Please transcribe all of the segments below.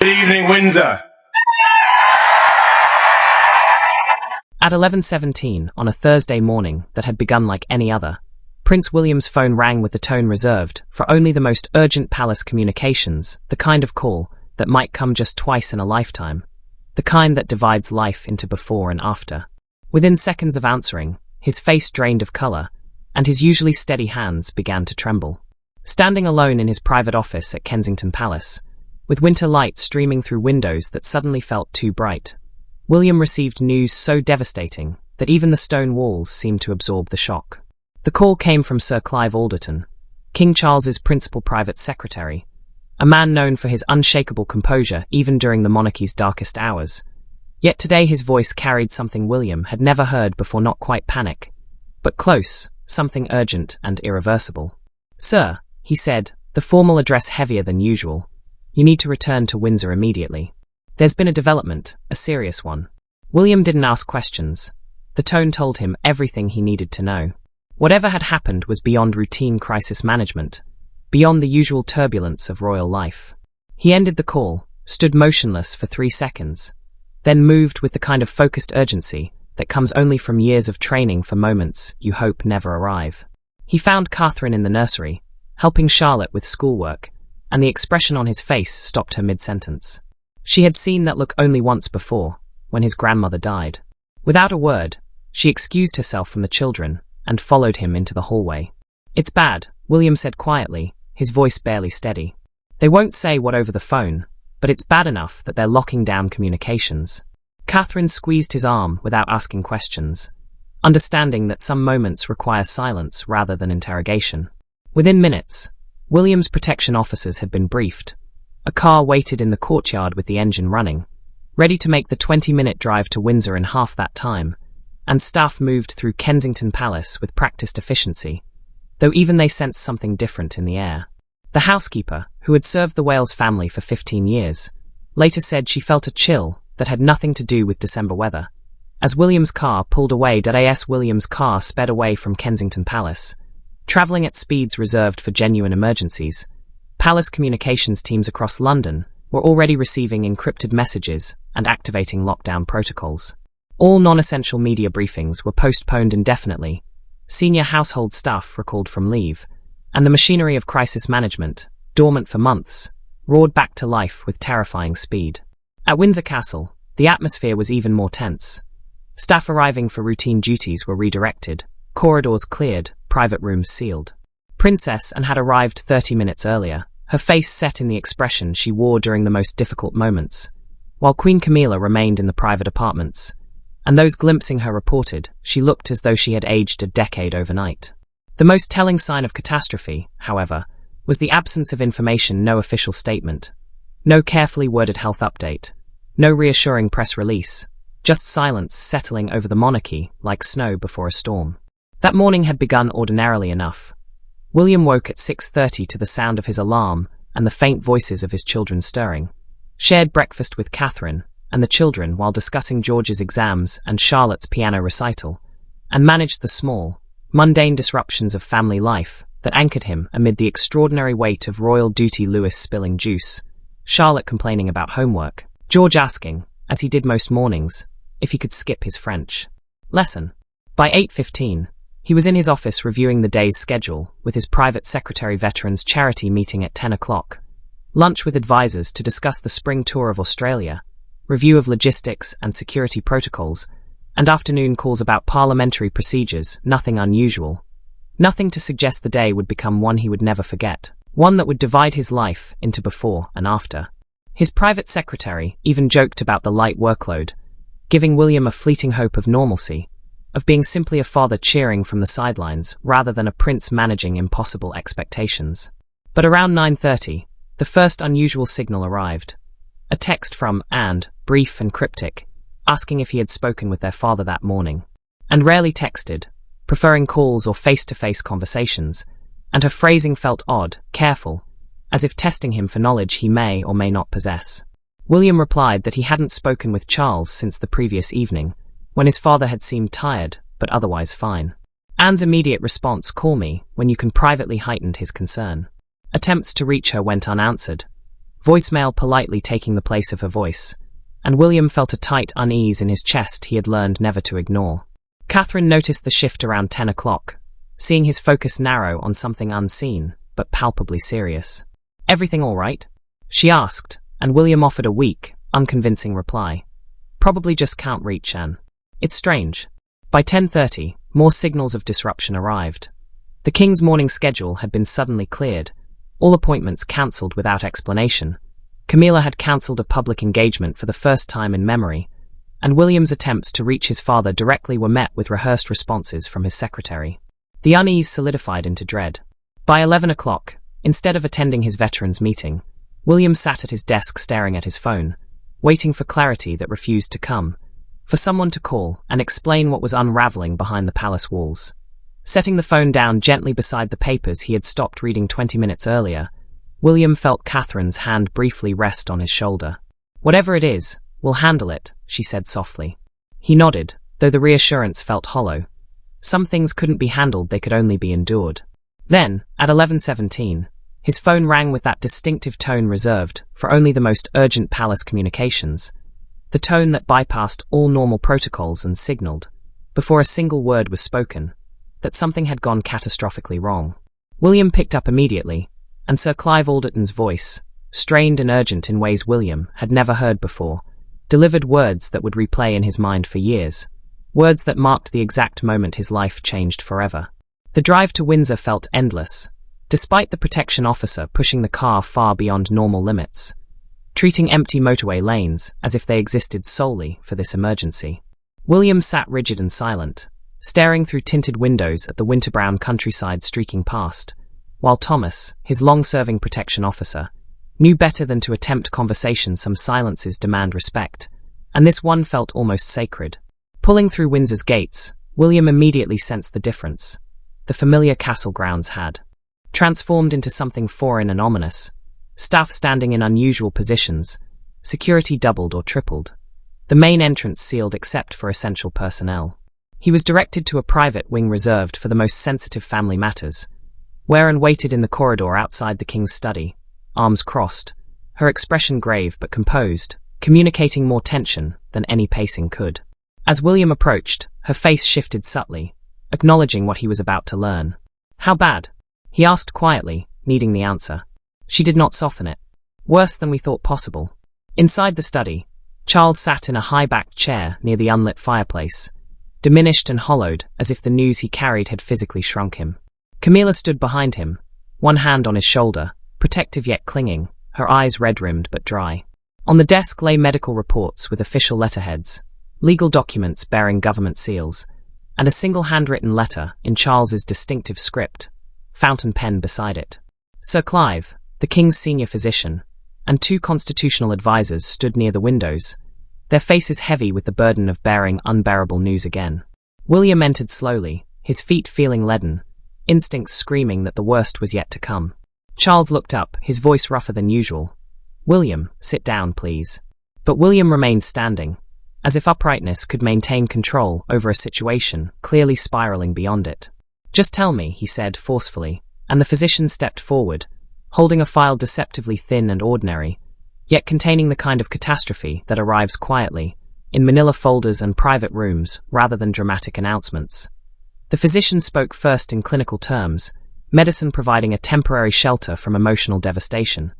Good evening, Windsor. At 11:17 on a Thursday morning that had begun like any other, Prince William's phone rang with the tone reserved for only the most urgent palace communications, the kind of call that might come just twice in a lifetime, the kind that divides life into before and after. Within seconds of answering, his face drained of colour, and his usually steady hands began to tremble. Standing alone in his private office at Kensington Palace, with winter light streaming through windows that suddenly felt too bright, William received news so devastating that even the stone walls seemed to absorb the shock. The call came from Sir Clive Alderton, King Charles's principal private secretary, a man known for his unshakable composure even during the monarchy's darkest hours. Yet today his voice carried something William had never heard before, not quite panic, but close, something urgent and irreversible. "Sir," he said, the formal address heavier than usual, "you need to return to Windsor immediately. There's been a development, a serious one." William didn't ask questions. The tone told him everything he needed to know. Whatever had happened was beyond routine crisis management, beyond the usual turbulence of royal life. He ended the call, stood motionless for 3 seconds, then moved with the kind of focused urgency that comes only from years of training for moments you hope never arrive. He found Catherine in the nursery, helping Charlotte with schoolwork, and the expression on his face stopped her mid-sentence. She had seen that look only once before, when his grandmother died. Without a word, she excused herself from the children and followed him into the hallway. "It's bad," William said quietly, his voice barely steady. "They won't say what over the phone, but it's bad enough that they're locking down communications." Catherine squeezed his arm without asking questions, understanding that some moments require silence rather than interrogation. Within minutes, William's protection officers had been briefed. A car waited in the courtyard with the engine running, ready to make the 20-minute drive to Windsor in half that time, and staff moved through Kensington Palace with practiced efficiency, though even they sensed something different in the air. The housekeeper, who had served the Wales family for 15 years, later said she felt a chill that had nothing to do with December weather. As William's car pulled away, William's car sped away from Kensington Palace, travelling at speeds reserved for genuine emergencies. Palace communications teams across London were already receiving encrypted messages and activating lockdown protocols. All non-essential media briefings were postponed indefinitely, senior household staff recalled from leave, and the machinery of crisis management, dormant for months, roared back to life with terrifying speed. At Windsor Castle, the atmosphere was even more tense. Staff arriving for routine duties were redirected, corridors cleared, private rooms sealed. Princess Anne had arrived 30 minutes earlier, her face set in the expression she wore during the most difficult moments, while Queen Camilla remained in the private apartments, and those glimpsing her reported she looked as though she had aged a decade overnight. The most telling sign of catastrophe, however, was the absence of information. No official statement, no carefully worded health update, no reassuring press release, just silence settling over the monarchy like snow before a storm. That morning had begun ordinarily enough. William woke at 6:30 to the sound of his alarm and the faint voices of his children stirring, shared breakfast with Catherine and the children while discussing George's exams and Charlotte's piano recital, and managed the small, mundane disruptions of family life that anchored him amid the extraordinary weight of royal duty. Louis spilling juice, Charlotte complaining about homework, George asking, as he did most mornings, if he could skip his French lesson. By 8:15, he was in his office reviewing the day's schedule, with his private secretary veterans charity meeting at 10 o'clock, lunch with advisors to discuss the spring tour of Australia, review of logistics and security protocols, and afternoon calls about parliamentary procedures. Nothing unusual. Nothing to suggest the day would become one he would never forget, one that would divide his life into before and after. His private secretary even joked about the light workload, giving William a fleeting hope of normalcy, of being simply a father cheering from the sidelines rather than a prince managing impossible expectations. But around 9:30, the first unusual signal arrived. A text from Anne, brief and cryptic, asking if he had spoken with their father that morning. And rarely texted, preferring calls or face-to-face conversations, and her phrasing felt odd, careful, as if testing him for knowledge he may or may not possess. William replied that he hadn't spoken with Charles since the previous evening, when his father had seemed tired, but otherwise fine. Anne's immediate response, "Call me when you can," privately heightened his concern. Attempts to reach her went unanswered. voicemail politely taking the place of her voice, and William felt a tight unease in his chest he had learned never to ignore. Catherine noticed the shift around 10 o'clock, seeing his focus narrow on something unseen, but palpably serious. "Everything all right?" she asked, and William offered a weak, unconvincing reply. "Probably just can't reach Anne. It's strange." By 10:30, more signals of disruption arrived. The king's morning schedule had been suddenly cleared, all appointments cancelled without explanation. Camilla had cancelled a public engagement for the first time in memory, and William's attempts to reach his father directly were met with rehearsed responses from his secretary. The unease solidified into dread. By 11 o'clock, instead of attending his veterans' meeting, William sat at his desk staring at his phone, waiting for clarity that refused to come, for someone to call and explain what was unraveling behind the palace walls. Setting the phone down gently beside the papers he had stopped reading 20 minutes earlier, William felt Catherine's hand briefly rest on his shoulder. "Whatever it is, we'll handle it," she said softly. He nodded, though the reassurance felt hollow. Some things couldn't be handled, they could only be endured. Then, at 11:17, his phone rang with that distinctive tone reserved for only the most urgent palace communications, the tone that bypassed all normal protocols and signaled, before a single word was spoken, that something had gone catastrophically wrong. William picked up immediately, and Sir Clive Alderton's voice, strained and urgent in ways William had never heard before, delivered words that would replay in his mind for years, words that marked the exact moment his life changed forever. The drive to Windsor felt endless, despite the protection officer pushing the car far beyond normal limits, treating empty motorway lanes as if they existed solely for this emergency. William sat rigid and silent, staring through tinted windows at the winter-brown countryside streaking past, while Thomas, his long-serving protection officer, knew better than to attempt conversation. Some silences demand respect, and this one felt almost sacred. Pulling through Windsor's gates, William immediately sensed the difference. The familiar castle grounds had transformed into something foreign and ominous, staff standing in unusual positions, security doubled or tripled, the main entrance sealed except for essential personnel. He was directed to a private wing reserved for the most sensitive family matters, where and waited in the corridor outside the king's study, arms crossed, her expression grave but composed, communicating more tension than any pacing could. As William approached, her face shifted subtly, acknowledging what he was about to learn. "How bad?" he asked quietly, needing the answer. She did not soften it. "Worse than we thought possible." Inside the study, Charles sat in a high-backed chair near the unlit fireplace, diminished and hollowed as if the news he carried had physically shrunk him. Camilla stood behind him, one hand on his shoulder, protective yet clinging, her eyes red-rimmed but dry. On the desk lay medical reports with official letterheads, legal documents bearing government seals, and a single handwritten letter in Charles's distinctive script, fountain pen beside it. Sir Clive, the king's senior physician, and two constitutional advisers stood near the windows, their faces heavy with the burden of bearing unbearable news again. William entered slowly, his feet feeling leaden, instincts screaming that the worst was yet to come. Charles looked up, his voice rougher than usual. "William, sit down, please." But William remained standing, as if uprightness could maintain control over a situation clearly spiraling beyond it. "Just tell me," he said forcefully, and the physician stepped forward, holding a file deceptively thin and ordinary, yet containing the kind of catastrophe that arrives quietly, in manila folders and private rooms rather than dramatic announcements. The physician spoke first in clinical terms, medicine providing a temporary shelter from emotional devastation,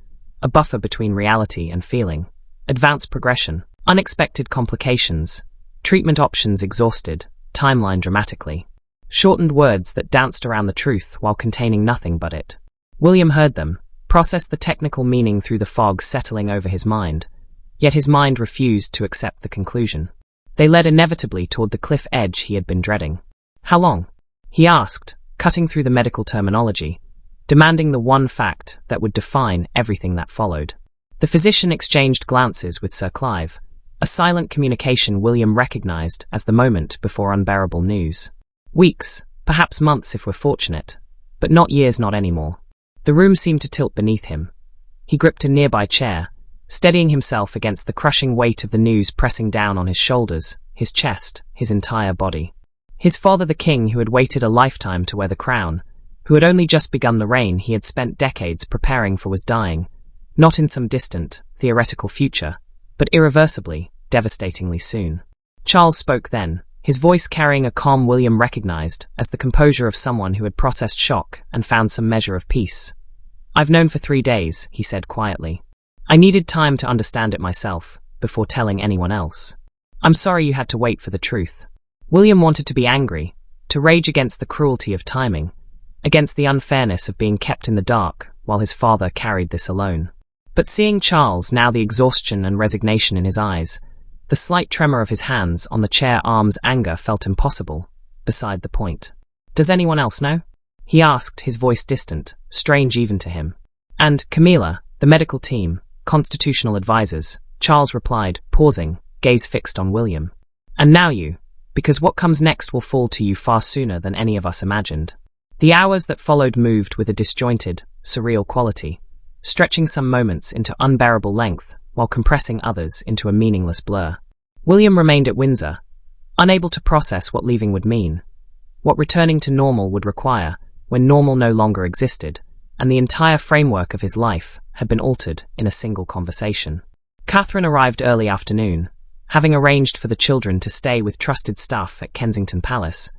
a buffer between reality and feeling, advanced progression, unexpected complications, treatment options exhausted, timeline dramatically. Shortened words that danced around the truth while containing nothing but it. William heard them, processed the technical meaning through the fog settling over his mind, yet his mind refused to accept the conclusion. They led inevitably toward the cliff edge he had been dreading. "How long?" he asked, cutting through the medical terminology, demanding the one fact that would define everything that followed. The physician exchanged glances with Sir Clive, a silent communication William recognized as the moment before unbearable news. "Weeks, perhaps months if we're fortunate, but not years, not anymore." The room seemed to tilt beneath him. He gripped a nearby chair, steadying himself against the crushing weight of the news pressing down on his shoulders, his chest, his entire body. His father, the king who had waited a lifetime to wear the crown, who had only just begun the reign he had spent decades preparing for, was dying, not in some distant, theoretical future, but irreversibly, devastatingly soon. Charles spoke then, his voice carrying a calm William recognized as the composure of someone who had processed shock and found some measure of peace. "I've known for 3 days," he said quietly. "I needed time to understand it myself, before telling anyone else. I'm sorry you had to wait for the truth." William wanted to be angry, to rage against the cruelty of timing, against the unfairness of being kept in the dark while his father carried this alone. But seeing Charles, now the exhaustion and resignation in his eyes, the slight tremor of his hands on the chair arms, anger felt impossible, beside the point. "Does anyone else know?" he asked, his voice distant, strange even to him. "And Camilla, the medical team, constitutional advisors," Charles replied, pausing, gaze fixed on William. "And now you, because what comes next will fall to you far sooner than any of us imagined." The hours that followed moved with a disjointed, surreal quality, stretching some moments into unbearable length while compressing others into a meaningless blur. William remained at Windsor, unable to process what leaving would mean, what returning to normal would require when normal no longer existed, and the entire framework of his life had been altered in a single conversation. Catherine arrived early afternoon, having arranged for the children to stay with trusted staff at Kensington Palace,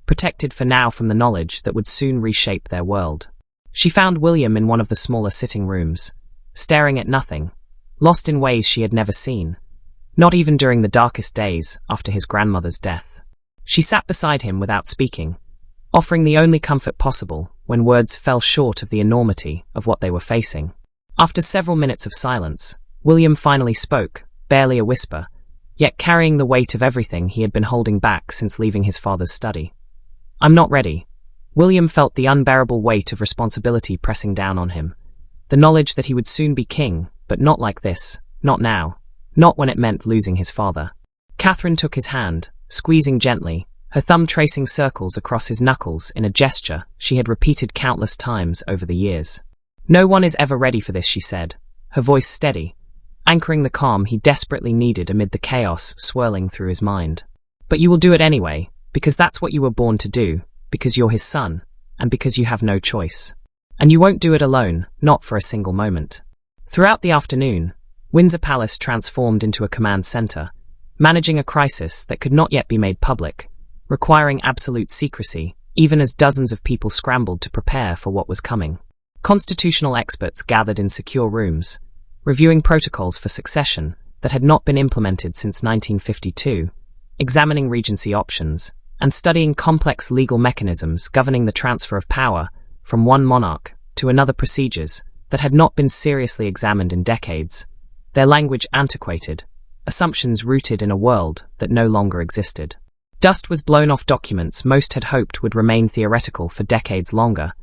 protected for now from the knowledge that would soon reshape their world. She found William in one of the smaller sitting rooms, staring at nothing, lost in ways she had never seen, not even during the darkest days after his grandmother's death. She sat beside him without speaking, offering the only comfort possible when words fell short of the enormity of what they were facing. After several minutes of silence, William finally spoke, barely a whisper, yet carrying the weight of everything he had been holding back since leaving his father's study. "I'm not ready." William felt the unbearable weight of responsibility pressing down on him, the knowledge that he would soon be king, but not like this, not now, not when it meant losing his father. Catherine took his hand, squeezing gently, her thumb tracing circles across his knuckles in a gesture she had repeated countless times over the years. "No one is ever ready for this," she said, her voice steady, anchoring the calm he desperately needed amid the chaos swirling through his mind. "But you will do it anyway, because that's what you were born to do, because you're his son, and because you have no choice. And you won't do it alone, not for a single moment." Throughout the afternoon, Windsor Palace transformed into a command centre, managing a crisis that could not yet be made public, requiring absolute secrecy, even as dozens of people scrambled to prepare for what was coming. Constitutional experts gathered in secure rooms, reviewing protocols for succession that had not been implemented since 1952, examining regency options, and studying complex legal mechanisms governing the transfer of power from one monarch to another, procedures that had not been seriously examined in decades, their language antiquated, assumptions rooted in a world that no longer existed. Dust was blown off documents most had hoped would remain theoretical for decades longer,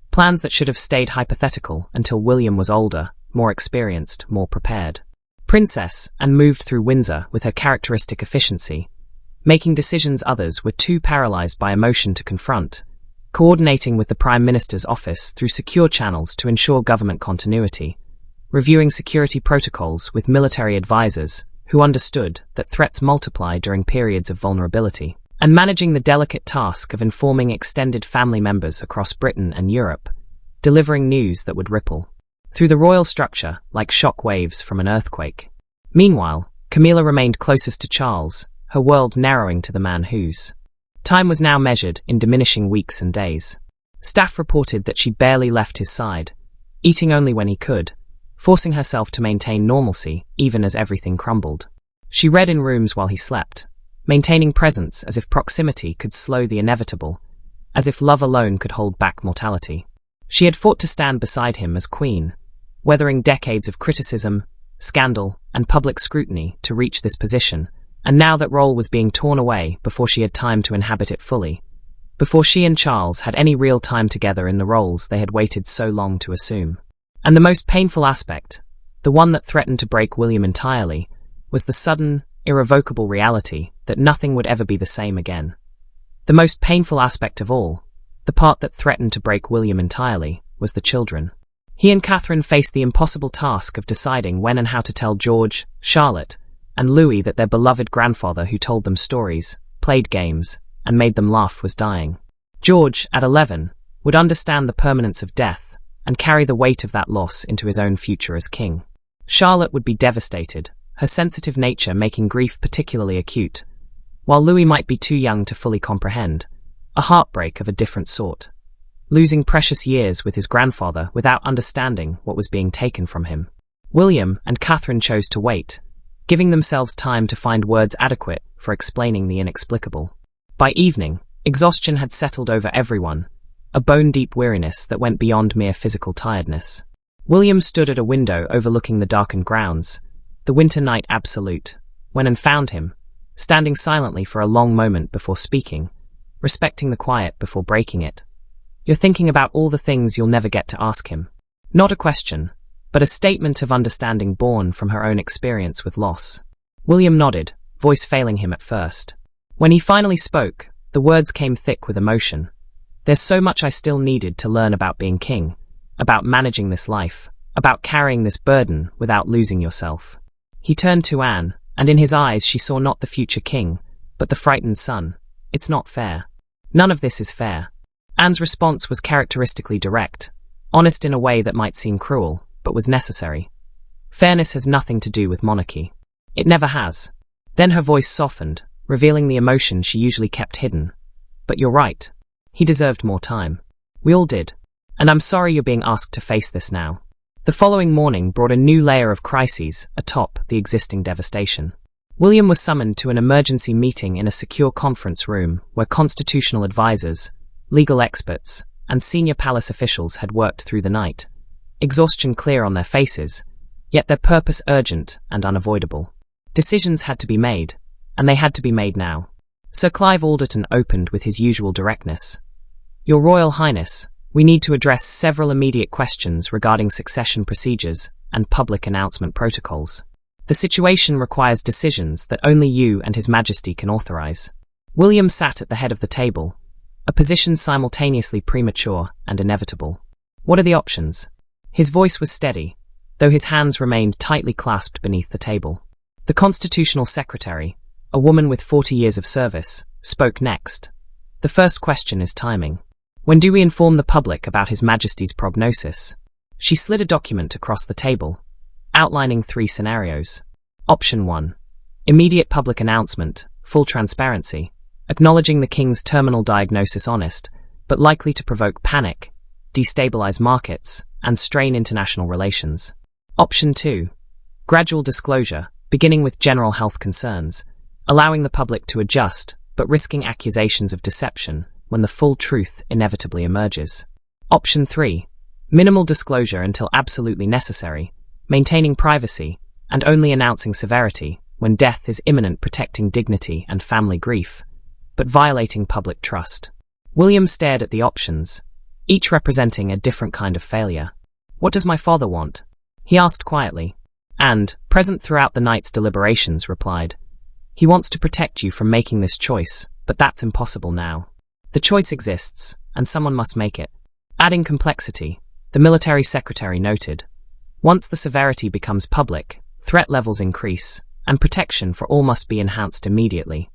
plans that should have stayed hypothetical until William was older, more experienced, more prepared. Princess, and moved through Windsor with her characteristic efficiency, making decisions others were too paralyzed by emotion to confront, coordinating with the Prime Minister's office through secure channels to ensure government continuity, reviewing security protocols with military advisors who understood that threats multiply during periods of vulnerability, and managing the delicate task of informing extended family members across Britain and Europe, delivering news that would ripple through the royal structure like shock waves from an earthquake. Meanwhile, Camilla remained closest to Charles, her world narrowing to the man whose time was now measured in diminishing weeks and days. Staff reported that she barely left his side, eating only when he could, forcing herself to maintain normalcy even as everything crumbled. She read in rooms while he slept, maintaining presence as if proximity could slow the inevitable, as if love alone could hold back mortality. She had fought to stand beside him as queen, weathering decades of criticism, scandal, and public scrutiny to reach this position, and now that role was being torn away before she had time to inhabit it fully, before she and Charles had any real time together in the roles they had waited so long to assume. And the most painful aspect, the one that threatened to break William entirely, was the sudden, irrevocable reality that nothing would ever be the same again. The most painful aspect of all, the part that threatened to break William entirely, was the children. He and Catherine faced the impossible task of deciding when and how to tell George, Charlotte, and Louis that their beloved grandfather who told them stories, played games, and made them laugh was dying. George, at 11, would understand the permanence of death, and carry the weight of that loss into his own future as king. Charlotte would be devastated, her sensitive nature making grief particularly acute, while Louis might be too young to fully comprehend, a heartbreak of a different sort. Losing precious years with his grandfather without understanding what was being taken from him. William and Catherine chose to wait, giving themselves time to find words adequate for explaining the inexplicable. By evening, exhaustion had settled over everyone, a bone-deep weariness that went beyond mere physical tiredness. William stood at a window overlooking the darkened grounds, the winter night absolute, when and found him, standing silently for a long moment before speaking, respecting the quiet before breaking it. You're thinking about all the things you'll never get to ask him. Not a question, but a statement of understanding born from her own experience with loss. William nodded, voice failing him at first. When he finally spoke, the words came thick with emotion. There's so much I still needed to learn about being king, about managing this life, about carrying this burden without losing yourself. He turned to Anne, and in his eyes she saw not the future king, but the frightened son. It's not fair. None of this is fair. Anne's response was characteristically direct, honest in a way that might seem cruel, but was necessary. Fairness has nothing to do with monarchy. It never has. Then her voice softened, revealing the emotion she usually kept hidden. But you're right. He deserved more time. We all did. And I'm sorry you're being asked to face this now. The following morning brought a new layer of crises atop the existing devastation. William was summoned to an emergency meeting in a secure conference room where constitutional advisors, legal experts, and senior palace officials had worked through the night, exhaustion clear on their faces, yet their purpose urgent and unavoidable. Decisions had to be made, and they had to be made now. Sir Clive Alderton opened with his usual directness. Your Royal Highness, we need to address several immediate questions regarding succession procedures and public announcement protocols. The situation requires decisions that only you and His Majesty can authorize. William sat at the head of the table, a position simultaneously premature and inevitable. What are the options? His voice was steady, though his hands remained tightly clasped beneath the table. The Constitutional Secretary, a woman with 40 years of service, spoke next. The first question is timing. When do we inform the public about His Majesty's prognosis? She slid a document across the table, outlining 3 scenarios. Option 1. Immediate public announcement, full transparency, acknowledging the King's terminal diagnosis honest, but likely to provoke panic, destabilize markets, and strain international relations. Option 2. Gradual disclosure, beginning with general health concerns, allowing the public to adjust, but risking accusations of deception when the full truth inevitably emerges. Option 3. Minimal disclosure until absolutely necessary, maintaining privacy, and only announcing severity when death is imminent, protecting dignity and family grief, but violating public trust. William stared at the options, each representing a different kind of failure. What does my father want? He asked quietly, and, present throughout the night's deliberations, replied, He wants to protect you from making this choice, but that's impossible now. The choice exists, and someone must make it. Adding complexity, the military secretary noted, once the severity becomes public, threat levels increase, and protection for all must be enhanced immediately.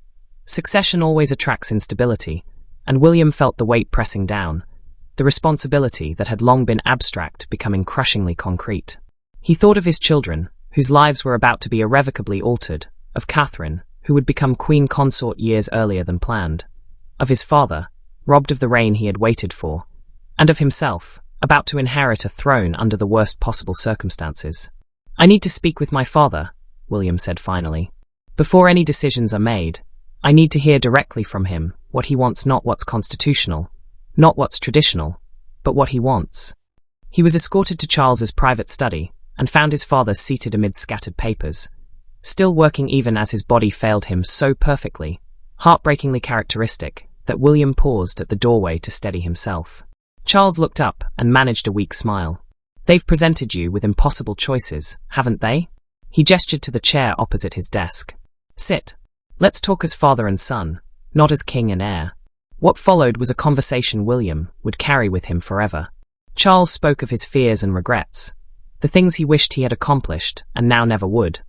Succession always attracts instability, and William felt the weight pressing down, the responsibility that had long been abstract becoming crushingly concrete. He thought of his children, whose lives were about to be irrevocably altered, of Catherine, who would become queen consort years earlier than planned, of his father, robbed of the reign he had waited for, and of himself, about to inherit a throne under the worst possible circumstances. I need to speak with my father, William said finally. Before any decisions are made, I need to hear directly from him what he wants, not what's constitutional, not what's traditional, but what he wants. He was escorted to Charles's private study and found his father seated amid scattered papers, still working even as his body failed him so perfectly, heartbreakingly characteristic, that William paused at the doorway to steady himself. Charles looked up and managed a weak smile. They've presented you with impossible choices, haven't they? He gestured to the chair opposite his desk. Sit. Let's talk as father and son, not as king and heir. What followed was a conversation William would carry with him forever. Charles spoke of his fears and regrets, the things he wished he had accomplished and now never would.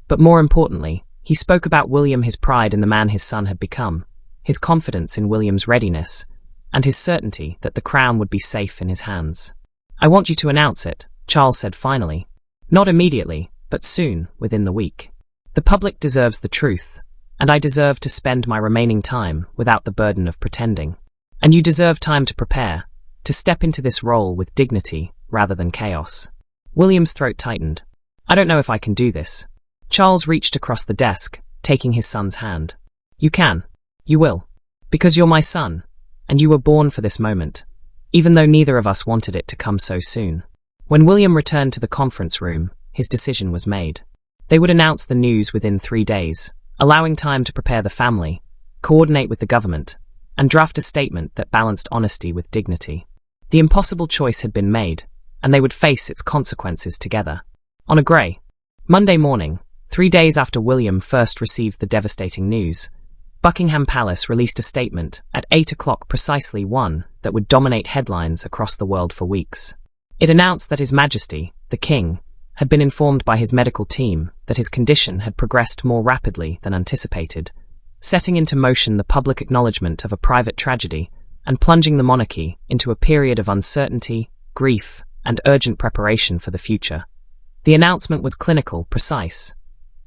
But more importantly, he spoke about William, his pride in the man his son had become, his confidence in William's readiness, and his certainty that the crown would be safe in his hands. "I want you to announce it," Charles said finally. "Not immediately, but soon, within the week. The public deserves the truth, and I deserve to spend my remaining time without the burden of pretending. And you deserve time to prepare, to step into this role with dignity rather than chaos." William's throat tightened. "I don't know if I can do this." Charles reached across the desk, taking his son's hand. "You can. You will. Because you're my son, and you were born for this moment, even though neither of us wanted it to come so soon." When William returned to the conference room, his decision was made. They would announce the news within 3 days, allowing time to prepare the family, coordinate with the government, and draft a statement that balanced honesty with dignity. The impossible choice had been made, and they would face its consequences together. On a grey Monday morning, 3 days after William first received the devastating news, Buckingham Palace released a statement at 8 o'clock precisely, one that would dominate headlines across the world for weeks. It announced that His Majesty, the King, had been informed by his medical team that his condition had progressed more rapidly than anticipated, setting into motion the public acknowledgement of a private tragedy and plunging the monarchy into a period of uncertainty, grief, and urgent preparation for the future. The announcement was clinical, precise.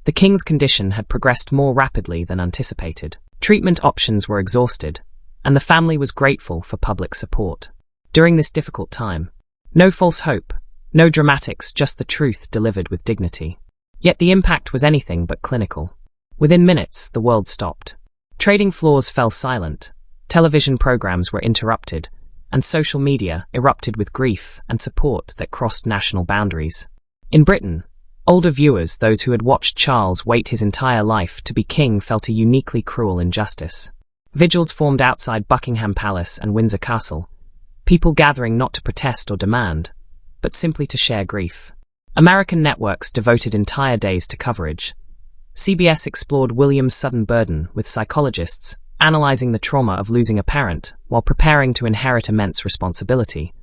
The King's condition had progressed more rapidly than anticipated. Treatment options were exhausted, and the family was grateful for public support. During this difficult time, no false hope, no dramatics, just the truth delivered with dignity. Yet the impact was anything but clinical. Within minutes, the world stopped. Trading floors fell silent, television programs were interrupted, and social media erupted with grief and support that crossed national boundaries. In Britain, older viewers, those who had watched Charles wait his entire life to be king, felt a uniquely cruel injustice. Vigils formed outside Buckingham Palace and Windsor Castle, people gathering not to protest or demand, but simply to share grief. American networks devoted entire days to coverage. CBS explored William's sudden burden with psychologists, analyzing the trauma of losing a parent while preparing to inherit immense responsibility,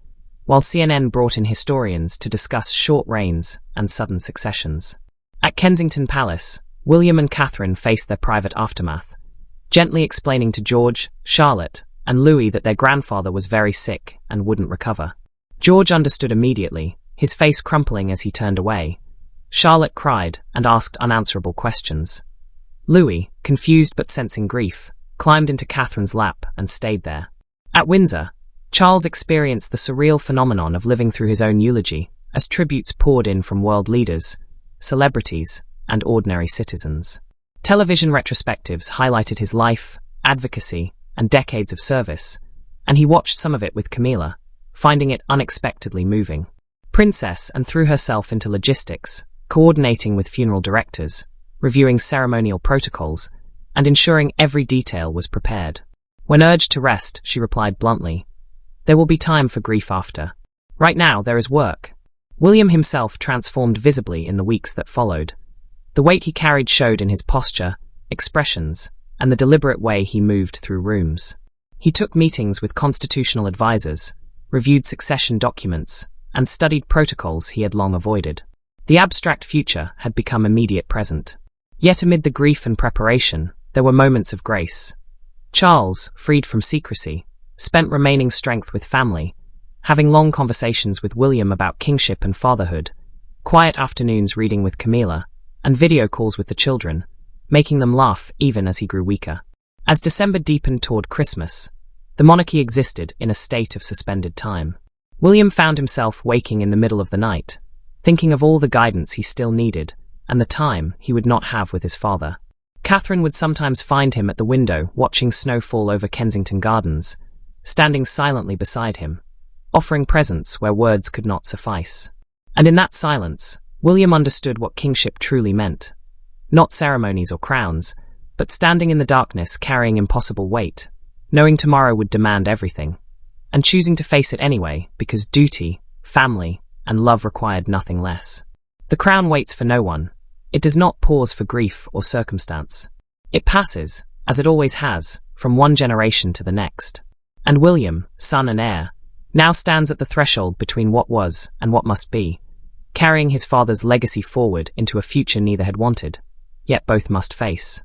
while CNN brought in historians to discuss short reigns and sudden successions. At Kensington Palace, William and Catherine faced their private aftermath, gently explaining to George, Charlotte, and Louis that their grandfather was very sick and wouldn't recover. George understood immediately, his face crumpling as he turned away. Charlotte cried and asked unanswerable questions. Louis, confused but sensing grief, climbed into Catherine's lap and stayed there. At Windsor, Charles experienced the surreal phenomenon of living through his own eulogy, as tributes poured in from world leaders, celebrities, and ordinary citizens. Television retrospectives highlighted his life, advocacy, and decades of service, and he watched some of it with Camilla, finding it unexpectedly moving. Princess and threw herself into logistics, coordinating with funeral directors, reviewing ceremonial protocols, and ensuring every detail was prepared. When urged to rest, she replied bluntly, "There will be time for grief after. Right now, there is work." William himself transformed visibly in the weeks that followed. The weight he carried showed in his posture, expressions, and the deliberate way he moved through rooms. He took meetings with constitutional advisors, reviewed succession documents, and studied protocols he had long avoided. The abstract future had become immediate present. Yet amid the grief and preparation, there were moments of grace. Charles, freed from secrecy, spent remaining strength with family, having long conversations with William about kingship and fatherhood, quiet afternoons reading with Camilla, and video calls with the children, making them laugh even as he grew weaker. As December deepened toward Christmas, the monarchy existed in a state of suspended time. William found himself waking in the middle of the night, thinking of all the guidance he still needed, and the time he would not have with his father. Catherine would sometimes find him at the window watching snow fall over Kensington Gardens, standing silently beside him, offering presents where words could not suffice. And in that silence, William understood what kingship truly meant. Not ceremonies or crowns, but standing in the darkness carrying impossible weight, knowing tomorrow would demand everything, and choosing to face it anyway because duty, family, and love required nothing less. The crown waits for no one. It does not pause for grief or circumstance. It passes, as it always has, from one generation to the next. And William, son and heir, now stands at the threshold between what was and what must be, carrying his father's legacy forward into a future neither had wanted, yet both must face.